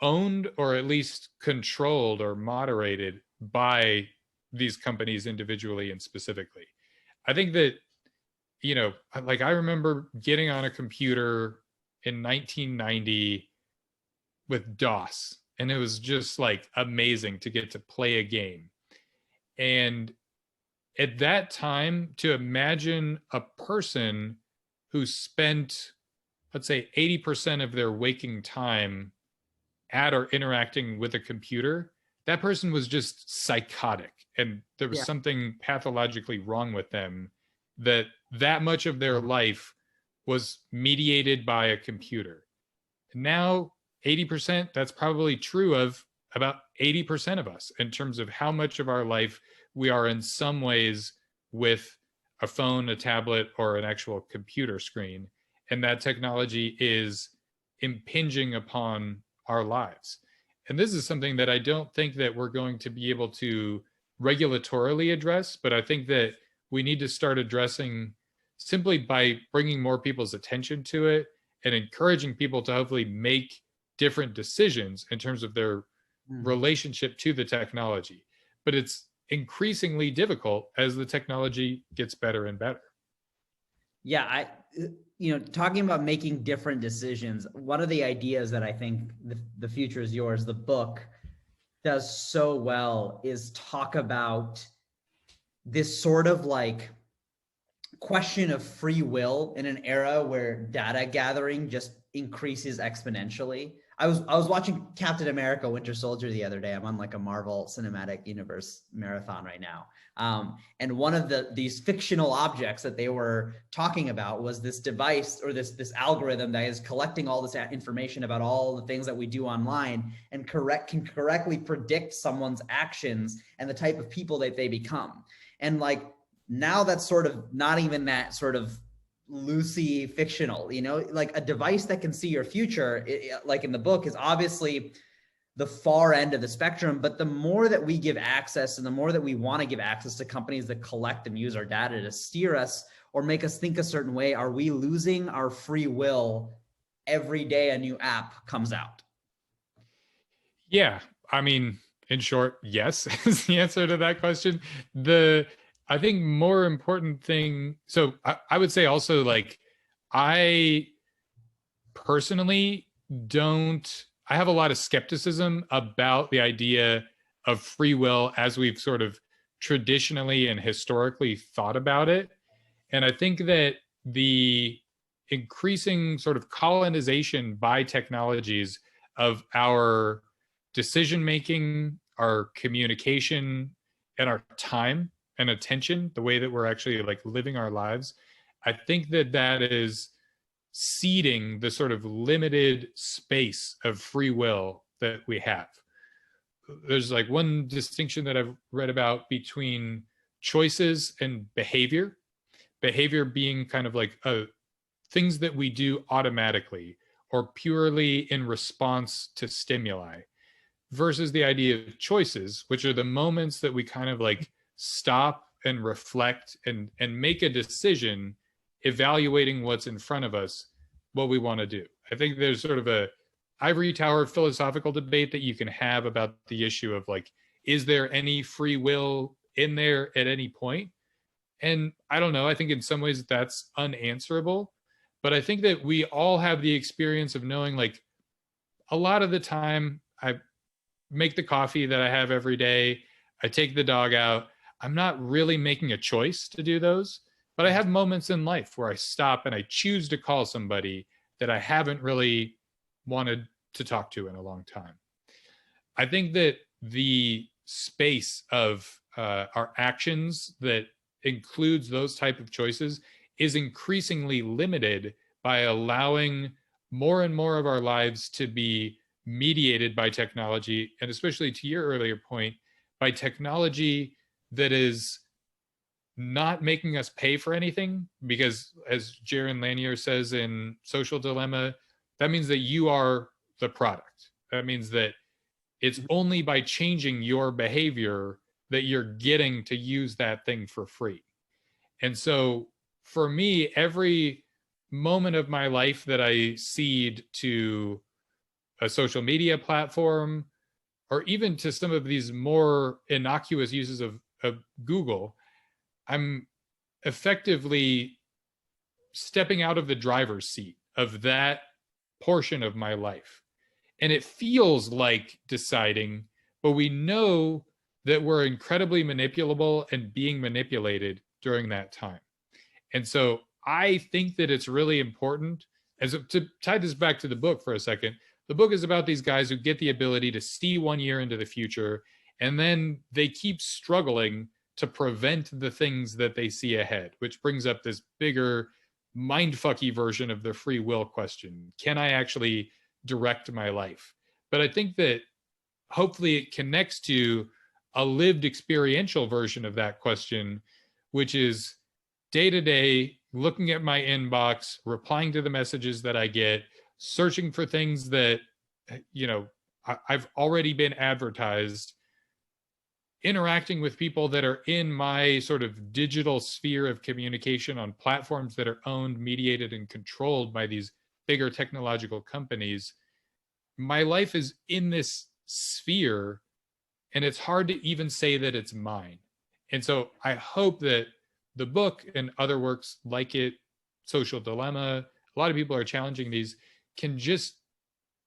owned or at least controlled or moderated by these companies individually and specifically. I think that, you know, like I remember getting on a computer in 1990 with DOS, and it was just like amazing to get to play a game. And at that time, to imagine a person who spent, let's say, 80% of their waking time at or interacting with a computer, that person was just psychotic. And there was something pathologically wrong with them, that much of their life was mediated by a computer. Now, 80%, that's probably true of about 80% of us in terms of how much of our life we are in some ways with a phone, a tablet, or an actual computer screen. And that technology is impinging upon our lives. And this is something that I don't think that we're going to be able to regulatorily address, but I think that we need to start addressing simply by bringing more people's attention to it and encouraging people to hopefully make different decisions in terms of their relationship to the technology. But it's increasingly difficult as the technology gets better and better. Yeah, talking about making different decisions, one of the ideas that I think the Future is Yours, the book, does so well is talk about this sort of like question of free will in an era where data gathering just increases exponentially. I was watching Captain America: Winter Soldier the other day. I'm on like a Marvel Cinematic Universe marathon right now. And one of these fictional objects that they were talking about was this device or this algorithm that is collecting all this information about all the things that we do online and can correctly predict someone's actions and the type of people that they become. And like now that's sort of not even that sort of loosey fictional, like a device that can see your future, like in the book, is obviously the far end of the spectrum. But the more that we give access and the more that we want to give access to companies that collect and use our data to steer us or make us think a certain way, are we losing our free will every day a new app comes out? Yeah, I mean, in short, yes is the answer to that question. I think more important thing, so I would say also, like, I personally I have a lot of skepticism about the idea of free will as we've sort of traditionally and historically thought about it. And I think that the increasing sort of colonization by technologies of our decision-making, our communication, and our time and attention, the way that we're actually like living our lives, I think that is seeding the sort of limited space of free will that we have. There's like one distinction that I've read about between choices and behavior being kind of like things that we do automatically or purely in response to stimuli, versus the idea of choices, which are the moments that we kind of like stop and reflect and make a decision, evaluating what's in front of us, what we want to do. I think there's sort of a ivory tower philosophical debate that you can have about the issue of like, is there any free will in there at any point? And I don't know, I think in some ways that's unanswerable, but I think that we all have the experience of knowing, like, a lot of the time I make the coffee that I have every day, I take the dog out, I'm not really making a choice to do those, but I have moments in life where I stop and I choose to call somebody that I haven't really wanted to talk to in a long time. I think that the space of our actions that includes those type of choices is increasingly limited by allowing more and more of our lives to be mediated by technology, and especially to your earlier point, by technology that is not making us pay for anything, because as Jaron Lanier says in Social Dilemma, that means that you are the product. That means that it's only by changing your behavior that you're getting to use that thing for free. And so for me, every moment of my life that I cede to a social media platform, or even to some of these more innocuous uses of Google, I'm effectively stepping out of the driver's seat of that portion of my life. And it feels like deciding, but we know that we're incredibly manipulable and being manipulated during that time. And so I think that it's really important, as to tie this back to the book for a second. The book is about these guys who get the ability to see 1 year into the future, and then they keep struggling to prevent the things that they see ahead, which brings up this bigger mindfucky version of the free will question. Can I actually direct my life? But I think that hopefully it connects to a lived experiential version of that question, which is day to day, looking at my inbox, replying to the messages that I get, searching for things that, you know, I've already been advertised, interacting with people that are in my sort of digital sphere of communication on platforms that are owned, mediated, and controlled by these bigger technological companies. My life is in this sphere, and it's hard to even say that it's mine. And so I hope that the book and other works like it, Social Dilemma, a lot of people are challenging these, can just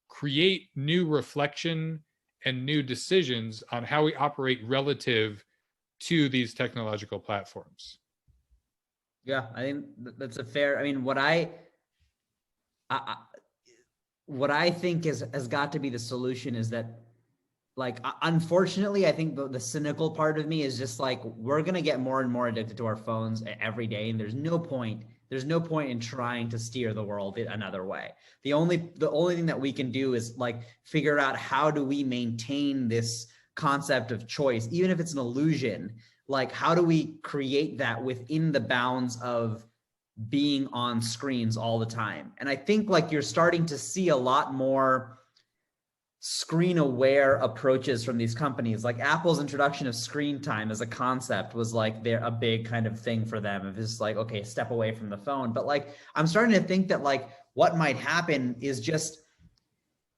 create new reflection and new decisions on how we operate relative to these technological platforms. Yeah, I think that's a fair, I mean, what I think has got to be the solution is that, like, unfortunately, I think the cynical part of me is just like, we're going to get more and more addicted to our phones every day. And there's no point in trying to steer the world another way. The only thing that we can do is like figure out how do we maintain this concept of choice, even if it's an illusion. Like, how do we create that within the bounds of being on screens all the time? And I think like you're starting to see a lot more screen aware approaches from these companies. Like Apple's introduction of screen time as a concept was like they're a big kind of thing for them. It's just like, okay, step away from the phone. But like, I'm starting to think that like what might happen is just,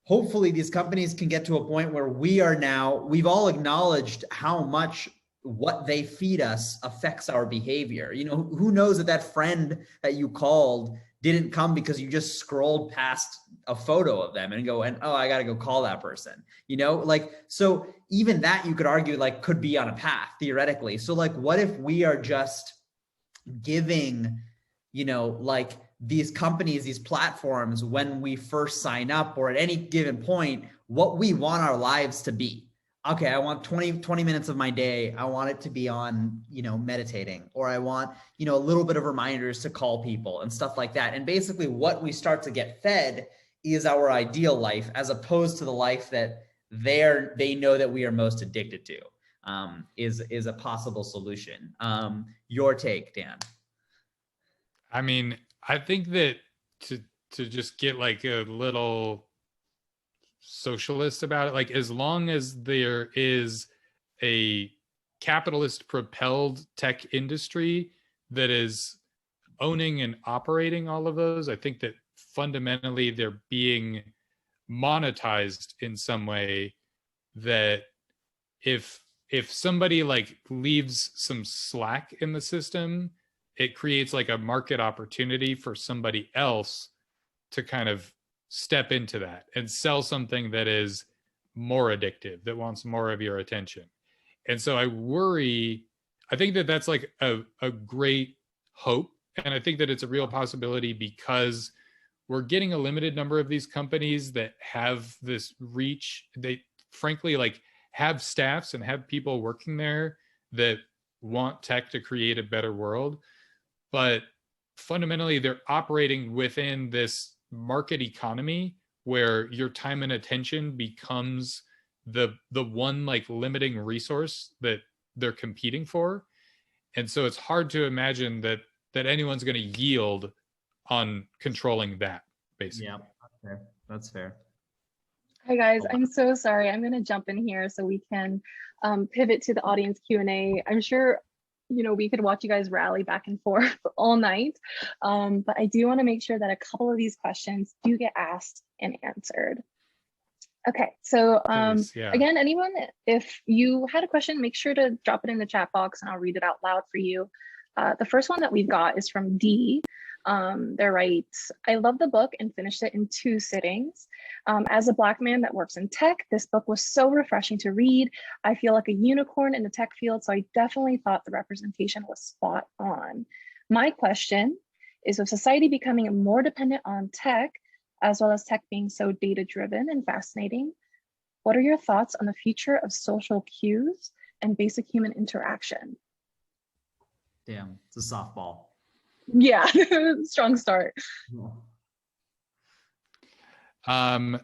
hopefully these companies can get to a point where we've all acknowledged how much what they feed us affects our behavior. You know, who knows that friend that you called didn't come because you just scrolled past a photo of them and go, and oh, I got to go call that person, you know, like, so even that you could argue like could be on a path theoretically. So like, what if we are just giving, you know, like these companies, these platforms, when we first sign up or at any given point, what we want our lives to be? Okay, I want 20 minutes of my day. I want it to be on, you know, meditating, or I want, you know, a little bit of reminders to call people and stuff like that. And basically what we start to get fed is our ideal life, as opposed to the life that they know that we are most addicted to, is a possible solution. Your take, Dan? I mean, I think that to just get like a little socialist about it, like as long as there is a capitalist propelled tech industry that is owning and operating all of those, I think that fundamentally they're being monetized in some way, that if somebody like leaves some slack in the system, it creates like a market opportunity for somebody else to kind of step into that and sell something that is more addictive, that wants more of your attention. And so I think that that's like a great hope. And I think that it's a real possibility, because we're getting a limited number of these companies that have this reach. They frankly like have staffs and have people working there that want tech to create a better world. But fundamentally, they're operating within this market economy where your time and attention becomes the one like limiting resource that they're competing for. And so it's hard to imagine that anyone's going to yield on controlling that, basically. Yeah, that's fair. That's fair. Hi guys, I'm so sorry. I'm going to jump in here so we can pivot to the audience Q&A. I'm sure, you know, we could watch you guys rally back and forth all night, but I do want to make sure that a couple of these questions do get asked and answered. Okay, so again, anyone, if you had a question, make sure to drop it in the chat box and I'll read it out loud for you. The first one that we've got is from D. They write, I love the book and finished it in 2 sittings. As a Black man that works in tech, this book was so refreshing to read. I feel like a unicorn in the tech field, so I definitely thought the representation was spot on. My question is, with society becoming more dependent on tech, as well as tech being so data-driven and fascinating, what are your thoughts on the future of social cues and basic human interaction? Damn, it's a softball. Yeah, strong start. I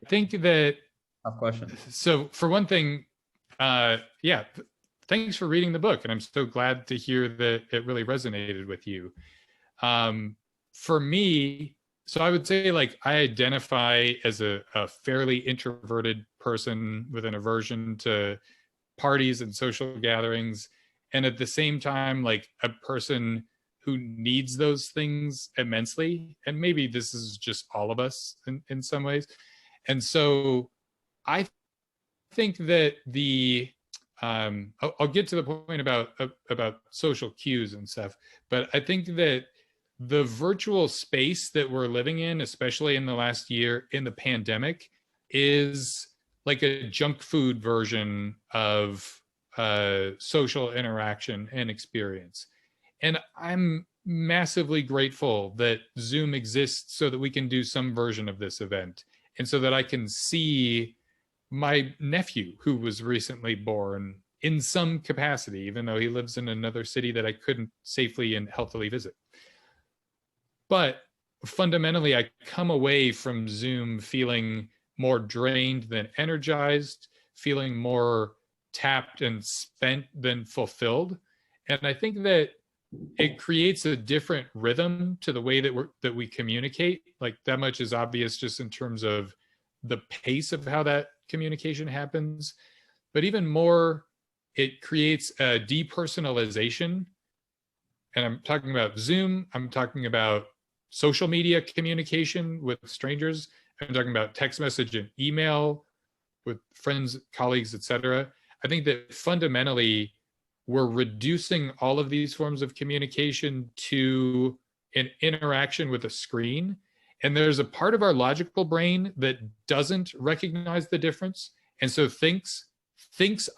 think that tough question. So for one thing, yeah, thanks for reading the book, and I'm so glad to hear that it really resonated with you. For me, so I would say, like, I identify as a fairly introverted person with an aversion to parties and social gatherings, and at the same time, like, a person who needs those things immensely. And maybe this is just all of us in some ways. And so I think that I'll get to the point about social cues and stuff, but I think that the virtual space that we're living in, especially in the last year in the pandemic, is like a junk food version of social interaction and experience. And I'm massively grateful that Zoom exists so that we can do some version of this event, and so that I can see my nephew, who was recently born, in some capacity, even though he lives in another city that I couldn't safely and healthily visit. But fundamentally, I come away from Zoom feeling more drained than energized, feeling more tapped and spent than fulfilled. And I think that it creates a different rhythm to the way that we communicate. Like, that much is obvious just in terms of the pace of how that communication happens. But even more, it creates a depersonalization. And I'm talking about Zoom. I'm talking about social media communication with strangers. I'm talking about text message and email with friends, colleagues, etc. I think that fundamentally, we're reducing all of these forms of communication to an interaction with a screen. And there's a part of our logical brain that doesn't recognize the difference. And so thinks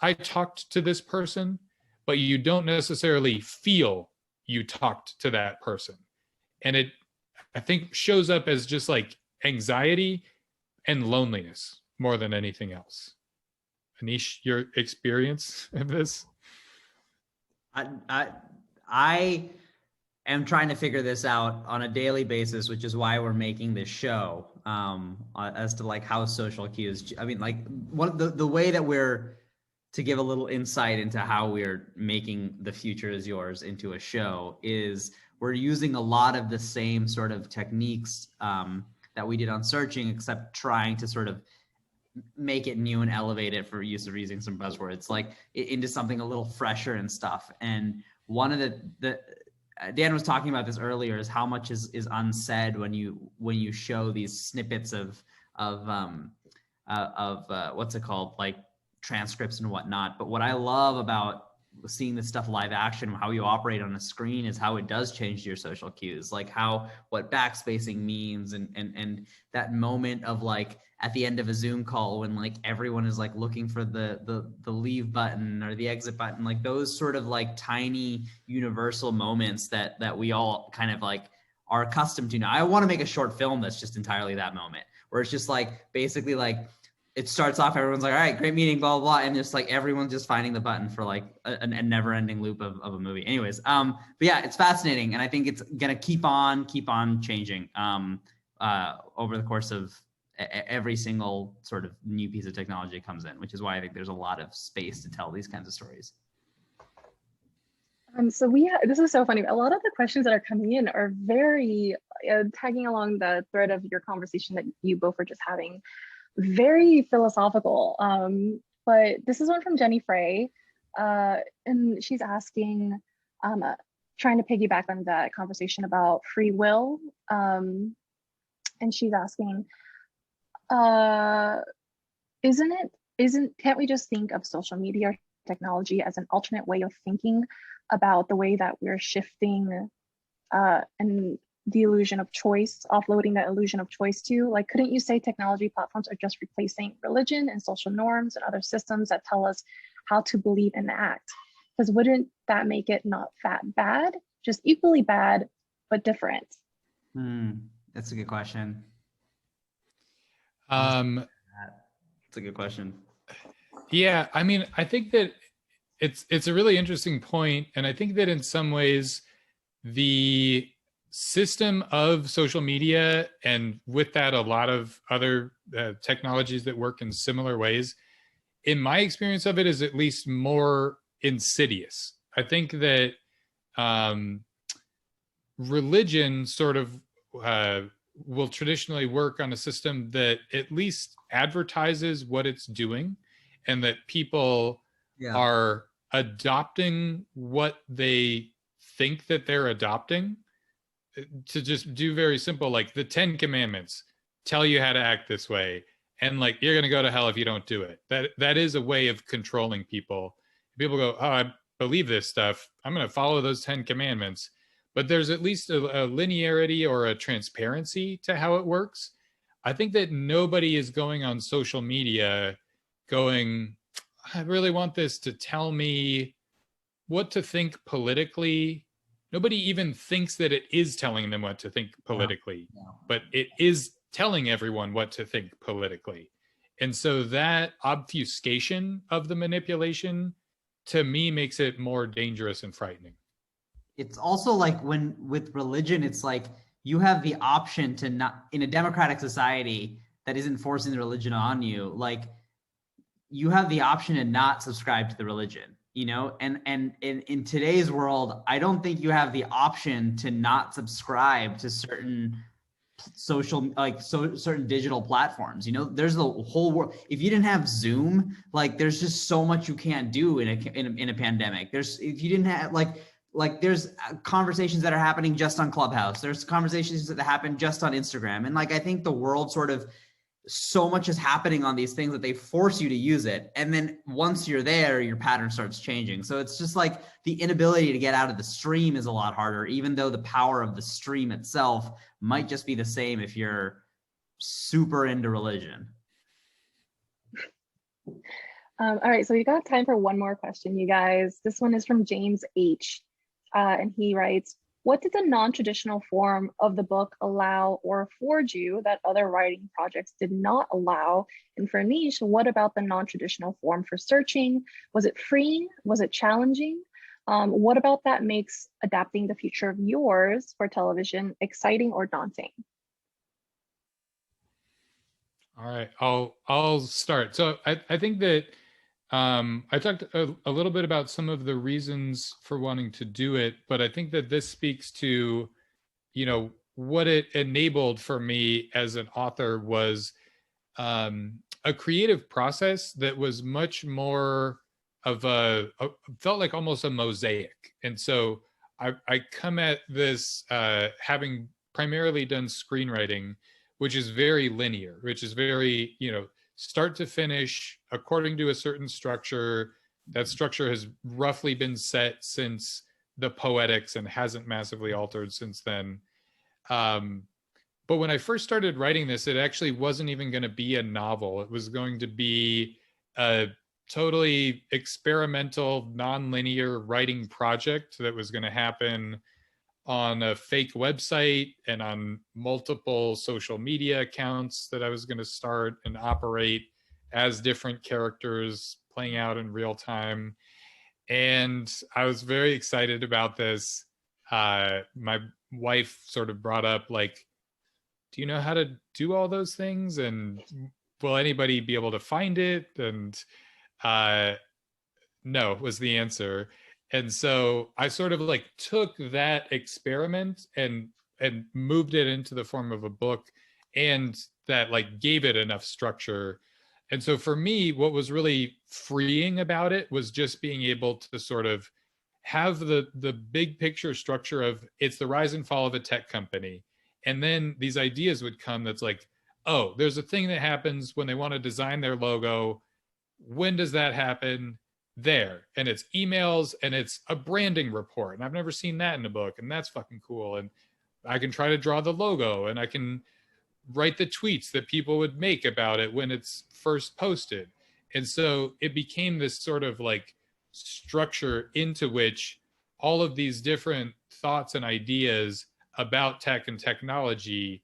I talked to this person, but you don't necessarily feel you talked to that person. And it, I think, shows up as just like anxiety and loneliness more than anything else. Aneesh, your experience of this? I am trying to figure this out on a daily basis, which is why we're making this show, as to like how social cues. I mean, like, what the way that we're, to give a little insight into how we're making The Future Is Yours into a show, is we're using a lot of the same sort of techniques that we did on searching, except trying to sort of make it new and elevate it, for use of using some buzzwords, like into something a little fresher and stuff. And one of the Dan was talking about this earlier, is how much is unsaid when you show these snippets of what's it called, like transcripts and whatnot. But what I love about seeing this stuff live action, how you operate on a screen, is how it does change your social cues, like what backspacing means, and that moment of, like, at the end of a Zoom call when, like, everyone is like looking for the leave button or the exit button, like those sort of like tiny universal moments that we all kind of like are accustomed to now. I want to make a short film that's just entirely that moment, where it's just like, basically, like, it starts off, everyone's like, all right, great meeting, blah, blah, blah. And just like, everyone's just finding the button for like a never ending loop of a movie. Anyways, but yeah, it's fascinating. And I think it's going to keep on changing over the course of every single sort of new piece of technology that comes in, which is why I think there's a lot of space to tell these kinds of stories. So this is so funny. A lot of the questions that are coming in are very tagging along the thread of your conversation that you both were just having, very philosophical. But this is one from Jenny Frey, and she's asking, trying to piggyback on that conversation about free will. And she's asking, can't we just think of social media or technology as an alternate way of thinking about the way that we're shifting and the illusion of choice, offloading that illusion of choice to? Like, couldn't you say technology platforms are just replacing religion and social norms and other systems that tell us how to believe and act? Because wouldn't that make it not bad, just equally bad, but different? That's a good question. That's a good question. Yeah, I mean, I think that it's a really interesting point, and I think that in some ways the system of social media, and with that a lot of other technologies that work in similar ways, in my experience of it, is at least more insidious. I think that religion sort of will traditionally work on a system that at least advertises what it's doing, and that people are adopting what they think that they're adopting. To just do very simple, like the 10 commandments tell you how to act this way, and like you're going to go to hell if you don't do it. That is a way of controlling people. People go, oh, I believe this stuff, I'm going to follow those 10 commandments. But there's at least a linearity or a transparency to how it works. I think that nobody is going on social media going, I really want this to tell me what to think politically. Nobody even thinks that it is telling them what to think politically, but it is telling everyone what to think politically. And so that obfuscation of the manipulation, to me, makes it more dangerous and frightening. It's also like when with religion, it's like you have the option to not, in a democratic society that isn't forcing the religion on you, like you have the option to not subscribe to the religion, you know? And in today's world, I don't think you have the option to not subscribe to certain certain digital platforms. You know, there's the whole world. If you didn't have Zoom, like there's just so much you can't do in a pandemic. If you didn't have like there's conversations that are happening just on Clubhouse. There's conversations that happen just on Instagram. And like, I think the world sort of, so much is happening on these things that they force you to use it. And then once you're there, your pattern starts changing. So it's just like the inability to get out of the stream is a lot harder, even though the power of the stream itself might just be the same if you're super into religion. All right, so we got time for one more question, you guys. This one is from James H. And he writes, what did the non-traditional form of the book allow or afford you that other writing projects did not allow? And for Aneesh, what about the non-traditional form for searching? Was it freeing? Was it challenging? What about that makes adapting the future of yours for television exciting or daunting? All right, I'll start. So I think that I talked a little bit about some of the reasons for wanting to do it, but I think that this speaks to, you know, what it enabled for me as an author was a creative process that was much more of felt like almost a mosaic. And so I come at this having primarily done screenwriting, which is very linear, which is very, you know, start to finish according to a certain structure. That structure has roughly been set since the Poetics and hasn't massively altered since then. But when I first started writing this, it actually wasn't even going to be a novel. It was going to be a totally experimental, non-linear writing project that was going to happen on a fake website and on multiple social media accounts that I was going to start and operate as different characters playing out in real time. And I was very excited about this. My wife sort of brought up, like, do you know how to do all those things? And will anybody be able to find it? And no was the answer. And so I sort of like took that experiment and moved it into the form of a book, and that like gave it enough structure. And so for me, what was really freeing about it was just being able to sort of have the big picture structure of it's the rise and fall of a tech company. And then these ideas would come that's like, oh, there's a thing that happens when they want to design their logo. When does that happen? There. And it's emails and it's a branding report. And I've never seen that in a book. And that's fucking cool. And I can try to draw the logo, and I can write the tweets that people would make about it when it's first posted. And so it became this sort of like structure into which all of these different thoughts and ideas about tech and technology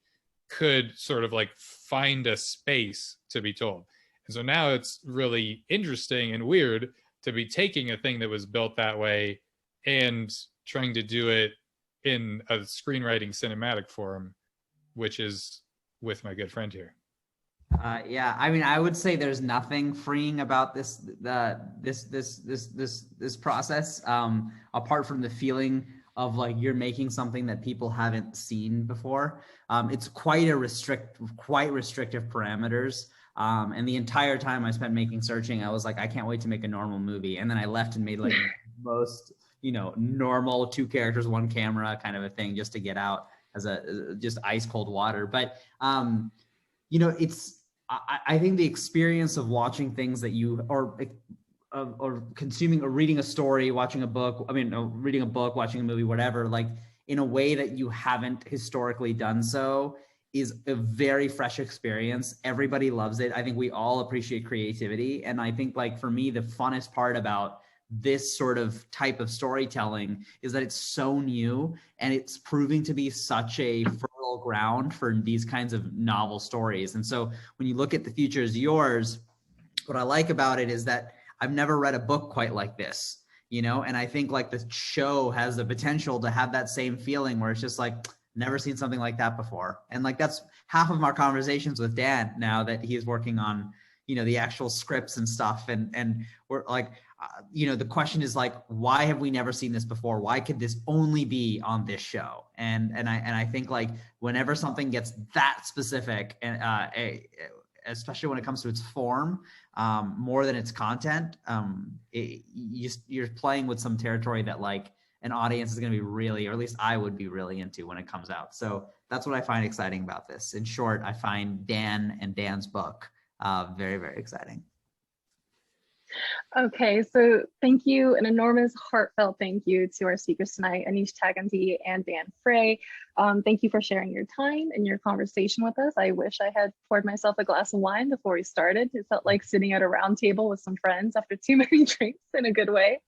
could sort of like find a space to be told. And so now it's really interesting and weird to be taking a thing that was built that way and trying to do it in a screenwriting cinematic form, which is with my good friend here. Yeah, I mean, I would say there's nothing freeing about this process, apart from the feeling of like you're making something that people haven't seen before. It's quite restrictive parameters. And the entire time I spent making searching, I was like, I can't wait to make a normal movie. And then I left and made like most, normal 2 characters, 1 camera kind of a thing, just to get out as just ice cold water. But, I think the experience of watching things that you or consuming or reading a story, watching a book, reading a book, watching a movie, whatever, like in a way that you haven't historically done so is a very fresh experience. Everybody loves it. I think we all appreciate creativity. And I think like for me, the funnest part about this sort of type of storytelling is that it's so new and it's proving to be such a fertile ground for these kinds of novel stories. And so when you look at The Future Is Yours, what I like about it is that I've never read a book quite like this, and I think like the show has the potential to have that same feeling where it's just like, never seen something like that before. And like, that's half of our conversations with Dan now that he's working on, the actual scripts and stuff. And we're like, the question is like, why have we never seen this before? Why could this only be on this show? And I think like whenever something gets that specific, and especially when it comes to its form, more than its content, you're playing with some territory that like an audience is going to be really, or at least I would be really into when it comes out. So that's what I find exciting about this. In short, I find Dan and Dan's book very, very exciting. Okay, so thank you, an enormous heartfelt thank you to our speakers tonight, Aneesh Chaganty and Dan Frey. Thank you for sharing your time and your conversation with us. I wish I had poured myself a glass of wine before we started. It felt like sitting at a round table with some friends after too many drinks in a good way.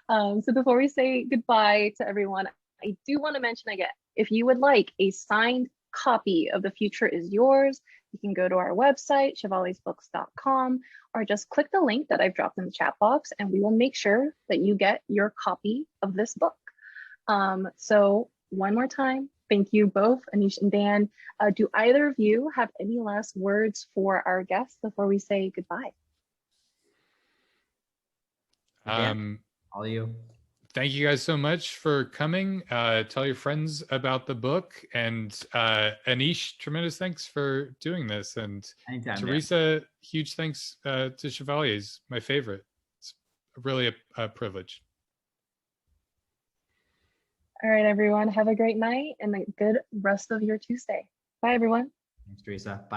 So before we say goodbye to everyone, I do want to mention again, if you would like a signed copy of The Future Is Yours, you can go to our website, chevaliesbooks.com, or just click the link that I've dropped in the chat box, and we will make sure that you get your copy of this book. So one more time, thank you both, Aneesh and Dan. Do either of you have any last words for our guests before we say goodbye? All you. Thank you guys so much for coming. Tell your friends about the book. And Aneesh, tremendous thanks for doing this. And anytime, Teresa, huge thanks to Chevaliers, my favorite. It's really a privilege. All right, everyone, have a great night and a good rest of your Tuesday. Bye, everyone. Thanks, Teresa. Bye.